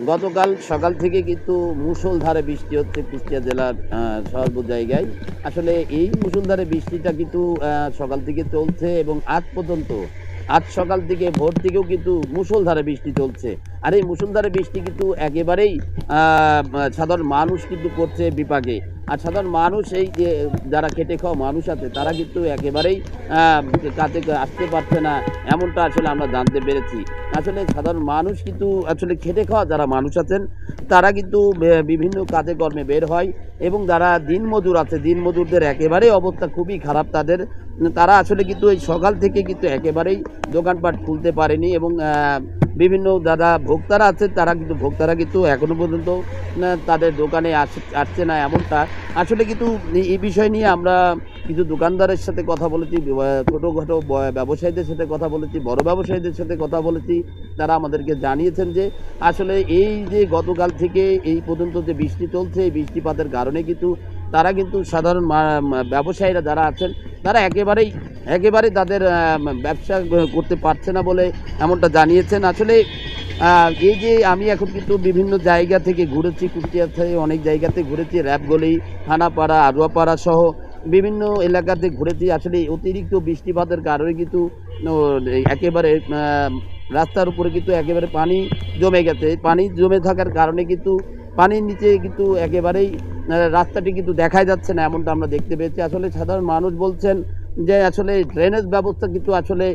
গতকাল সকাল থেকে কিন্তু মুষলধারে বৃষ্টি হচ্ছে কুষ্টিয়া জেলার সর্ব জায়গায়। আসলে এই মুষলধারে বৃষ্টিটা কিন্তু সকাল থেকে চলছে এবং আজ পর্যন্ত আজ সকাল থেকে ভোর থেকেও কিন্তু মুষলধারে বৃষ্টি চলছে। আর এই মুষলধারে বৃষ্টি কিন্তু একেবারেই সাধারণ মানুষ কিন্তু করছে বিপাকে। আর সাধারণ মানুষ এই যে যারা খেটে খাওয়া মানুষ আছে তারা কিন্তু একেবারেই কাজে আসতে পারছে না, এমনটা আসলে আমরা জানতে পেরেছি। আসলে সাধারণ মানুষ কিন্তু আসলে খেটে খাওয়া যারা মানুষ আছেন তারা কিন্তু বিভিন্ন কাজে কর্মে বের হয় এবং যারা দিনমজুর আছে দিনমজুরদের একেবারেই অবস্থা খুবই খারাপ তাদের। তারা আসলে কিন্তু এই সকাল থেকে কিন্তু একেবারেই দোকানপাট খুলতে পারেনি এবং বিভিন্ন যারা ভোক্তারা আছে ভোক্তারা কিন্তু এখনো পর্যন্ত তাদের দোকানে আসছে না, এমনটা। আসলে কিন্তু এই বিষয় নিয়ে আমরা কিছু দোকানদারের সাথে কথা বলেছি, ছোটোখাটো ব্যবসায়ীদের সাথে কথা বলেছি, বড় ব্যবসায়ীদের সাথে কথা বলেছি। তারা আমাদেরকে জানিয়েছেন যে আসলে এই যে গতকাল থেকে এই পর্যন্ত যে বৃষ্টি চলছে এই বৃষ্টিপাতের কারণে কিন্তু তারা কিন্তু সাধারণ ব্যবসায়ীরা যারা আছেন তারা একেবারেই তাদের ব্যবসা করতে পারছে না বলে এমনটা জানিয়েছেন। আসলে এই যে আমি এখন কিন্তু বিভিন্ন জায়গা থেকে ঘুরেছি, কুষ্টিয়া থেকে অনেক জায়গাতে ঘুরেছি, র্যাবগলি, থানাপাড়া, আড়ুয়াপাড়া সহ বিভিন্ন এলাকাতে ঘুরেছি। আসলে অতিরিক্ত বৃষ্টিপাতের কারণে কিন্তু একেবারে রাস্তার উপরে কিন্তু একেবারে পানি জমে গেছে। পানি জমে থাকার কারণে কিন্তু পানির নিচে কিন্তু একেবারেই রাস্তাটি কিন্তু দেখাই যাচ্ছে না, এমনটা আমরা দেখতে পেয়েছি। আসলে সাধারণ মানুষ বলছেন যে আসলে ড্রেনেজ ব্যবস্থা কিন্তু আসলে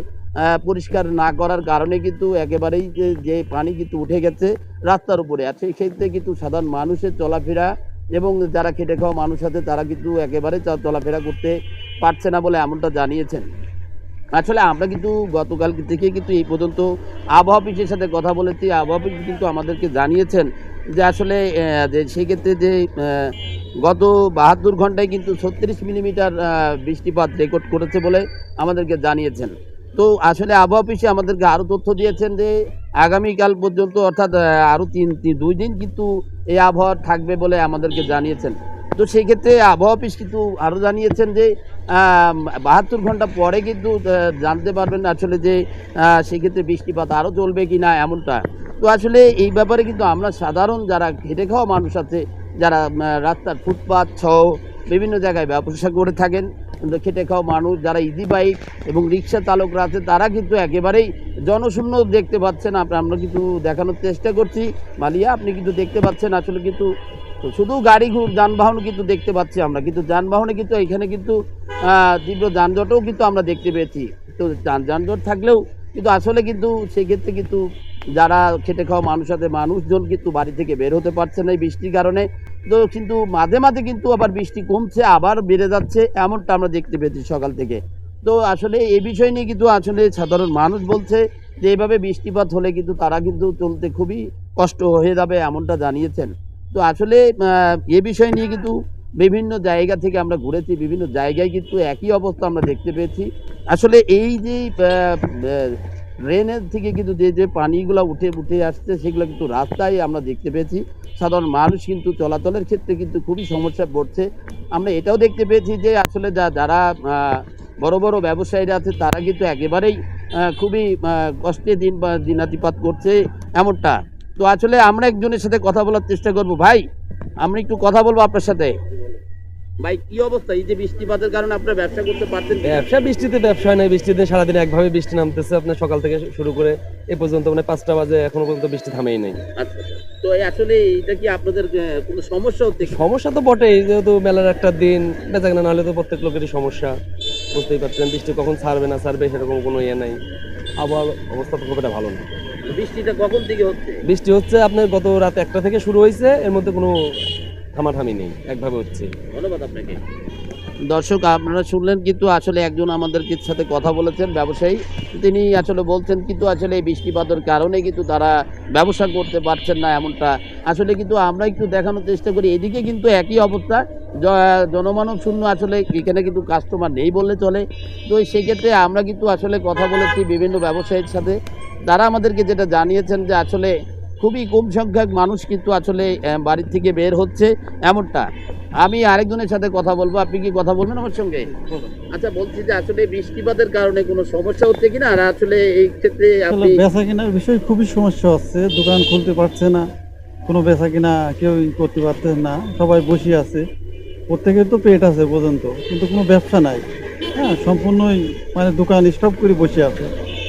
পরিষ্কার না করার কারণে কিন্তু একেবারেই যে পানি কিন্তু উঠে গেছে রাস্তার উপরে। আর সেই ক্ষেত্রে কিন্তু সাধারণ মানুষের চলাফেরা এবং যারা খেটে খাওয়া মানুষ আছে তারা কিন্তু একেবারে চলাফেরা করতে পারছে না বলে এমনটা জানিয়েছেন। আসলে আমরা কিন্তু গতকাল থেকে কিন্তু এই পর্যন্ত আবহাওয়া অফিসের সাথে কথা বলেছি। আবহাওয়া অফিস কিন্তু আমাদেরকে জানিয়েছেন যে আসলে যে সেক্ষেত্রে যে গত ৭২ ঘন্টায় কিন্তু ৩৬ মিলিমিটার বৃষ্টিপাত রেকর্ড করেছে বলে আমাদেরকে জানিয়েছেন। তো আসলে আবহাওয়া অফিসে আমাদেরকে আরও তথ্য দিয়েছেন যে আগামীকাল পর্যন্ত অর্থাৎ আরও ২ দিন কিন্তু এই আবহাওয়া থাকবে বলে আমাদেরকে জানিয়েছেন। তো সেই ক্ষেত্রে আবহাওয়া অফিস কিন্তু আরও জানিয়েছেন যে ৭২ ঘন্টা পরে কিন্তু জানতে পারবেন আসলে যে সেক্ষেত্রে বৃষ্টিপাত আরও চলবে কি না, এমনটা। তো আসলে এই ব্যাপারে কিন্তু আমরা সাধারণ যারা খেটে খাওয়া মানুষ আছে, যারা রাস্তার ফুটপাত সহ বিভিন্ন জায়গায় ব্যবসা করে থাকেন, খেটে খাওয়া মানুষ যারা ইজি বাইক এবং রিক্সা চালকরা আছে তারা কিন্তু একেবারেই জনশূন্য দেখতে পাচ্ছেন। আমরা কিন্তু দেখানোর চেষ্টা করছি মালিয়া, আপনি কিন্তু দেখতে পাচ্ছেন আসলে কিন্তু শুধু গাড়ি যানবাহন কিন্তু দেখতে পাচ্ছি আমরা, কিন্তু যানবাহনে কিন্তু এখানে কিন্তু তীব্র যানজটও কিন্তু আমরা দেখতে পেয়েছি। তো যানজট থাকলেও কিন্তু আসলে কিন্তু সেক্ষেত্রে কিন্তু যারা খেটে খাওয়া মানুষ আছে মানুষজন কিন্তু বাড়ি থেকে বের হতে পারছে না এই বৃষ্টির কারণে। তো কিন্তু মাঝে মাঝে কিন্তু আবার বৃষ্টি কমছে আবার বেড়ে যাচ্ছে, এমনটা আমরা দেখতে পেয়েছি সকাল থেকে। তো আসলে এই বিষয় নিয়ে কিন্তু আসলে সাধারণ মানুষ বলছে যে এইভাবে বৃষ্টিপাত হলে কিন্তু তারা কিন্তু চলতে খুবই কষ্ট হয়ে যাবে, এমনটা জানিয়েছেন। তো আসলে এ বিষয় নিয়ে কিন্তু বিভিন্ন জায়গা থেকে আমরা ঘুরেছি, বিভিন্ন জায়গায় কিন্তু একই অবস্থা আমরা দেখতে পেয়েছি। আসলে এই যে ড্রেনের থেকে কিন্তু যে পানিগুলো উঠে আসছে সেগুলো কিন্তু রাস্তায় আমরা দেখতে পেয়েছি। সাধারণ মানুষ কিন্তু চলাচলের ক্ষেত্রে কিন্তু খুবই সমস্যা পড়ছে। আমরা এটাও দেখতে পেয়েছি যে আসলে যারা বড় বড় ব্যবসায়ীরা আছে তারা কিন্তু একেবারেই খুবই কষ্টে দিনাতিপাত করছে, এমনটা। তো আসলে আমরা একজনের সাথে কথা বলার চেষ্টা করব। ভাই, আমরা একটু কথা বলবো আপনার সাথে। ভাই, কি অবস্থা? এই যে বৃষ্টিপাতের কারণে আপনারা ব্যবসা করতে পারছেন? বৃষ্টিতে ব্যবসা হয় না, বৃষ্টিতে সারাদিন একভাবে বৃষ্টি নামতেছে আপনার সকাল থেকে শুরু করে এ পর্যন্ত, মানে ৫টা বাজে এখনো পর্যন্ত বৃষ্টি থামেই নাই। আচ্ছা, তো আসলে এটা কি আপনাদের কোনো সমস্যা হচ্ছে? সমস্যা তো বটেই, যেহেতু মেলার একটা দিন বেচাকেনা না হলে তো প্রত্যেক লোকেরই সমস্যা, বুঝতেই পারছেন। বৃষ্টি কখন ছাড়বে না ছাড়বে সেরকম কোনো ইয়ে নাই, আবহাওয়ার অবস্থা তো খুব একটা ভালো না। বৃষ্টিটা কখন থেকে হচ্ছে? বৃষ্টি হচ্ছে আপনার গত রাত ১টা থেকে শুরু হয়েছে, এর মধ্যে কোনো থামাথামি নেই, একভাবে হচ্ছে। ধন্যবাদ আপনাকে। দর্শক, আপনারা শুনলেন কিন্তু আসলে একজন আমাদের সাথে কথা বলেছেন ব্যবসায়ী, তিনি আসলে বলছেন কিন্তু আসলে এই বৃষ্টিপাতের কারণে কিন্তু তারা ব্যবসা করতে পারছেন না, এমনটা। আসলে কিন্তু আমরা একটু দেখানোর চেষ্টা করি, এদিকে কিন্তু একই অবস্থা, জনমানব শূন্য, আসলে এখানে কিন্তু কাস্টমার নেই বললে চলে। তো সেক্ষেত্রে আমরা কিন্তু আসলে কথা বলেছি বিভিন্ন ব্যবসায়ীর সাথে, তারা আমাদেরকে যেটা জানিয়েছেন যে আসলে খুবই কম সংখ্যক মানুষ কিন্তু আসলে বাড়ির থেকে বের হচ্ছে, এমনটা। আমি আরেকজনের সাথে কথা বলবো, আপনি কি কথা বলবেন আমার সঙ্গে? আচ্ছা, বলছি যে আসলে বৃষ্টিপাতের কারণে কোনো সমস্যা হচ্ছে কিনা, আর আসলে এই ক্ষেত্রে আপনি বেচা কেনার বিষয়ে খুবই সমস্যা হচ্ছে, দোকান খুলতে পারছে না, কোনো বেচা কিনা কেউই করতে পারতেছে না, সবাই বসে আছে। প্রত্যেকের তো পেট আছে পর্যন্ত, কিন্তু কোনো ব্যবসা নাই। হ্যাঁ, সম্পূর্ণই মানে দোকান স্টপ করে বসে আছে।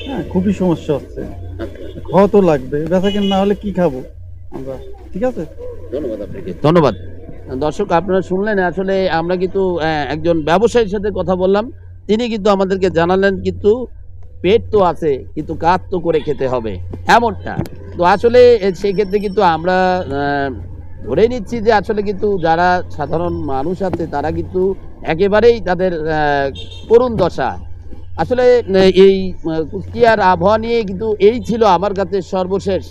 হ্যাঁ, খুবই সমস্যা হচ্ছে। খাওয়া তো লাগবে, বেচা কিনা না হলে কি খাবো আমরা? ঠিক আছে। ধন্যবাদ আপনাকে, ধন্যবাদ। দর্শক, আপনারা শুনলেন, আসলে আমরা কিন্তু একজন ব্যবসায়ীর সাথে কথা বললাম। তিনি কিন্তু আমাদেরকে জানালেন কিন্তু পেট তো আছে, কিন্তু কাজ তো করে খেতে হবে, এমনটা। তো আসলে সেই ক্ষেত্রে কিন্তু আমরা ধরে নিচ্ছি যে আসলে কিন্তু যারা সাধারণ মানুষ আছে তারা কিন্তু একেবারেই তাদের করুণ দশা। আসলে এই কুষ্টিয়ার আবহাওয়া নিয়ে কিন্তু এই ছিল আমার কাছে সর্বশেষ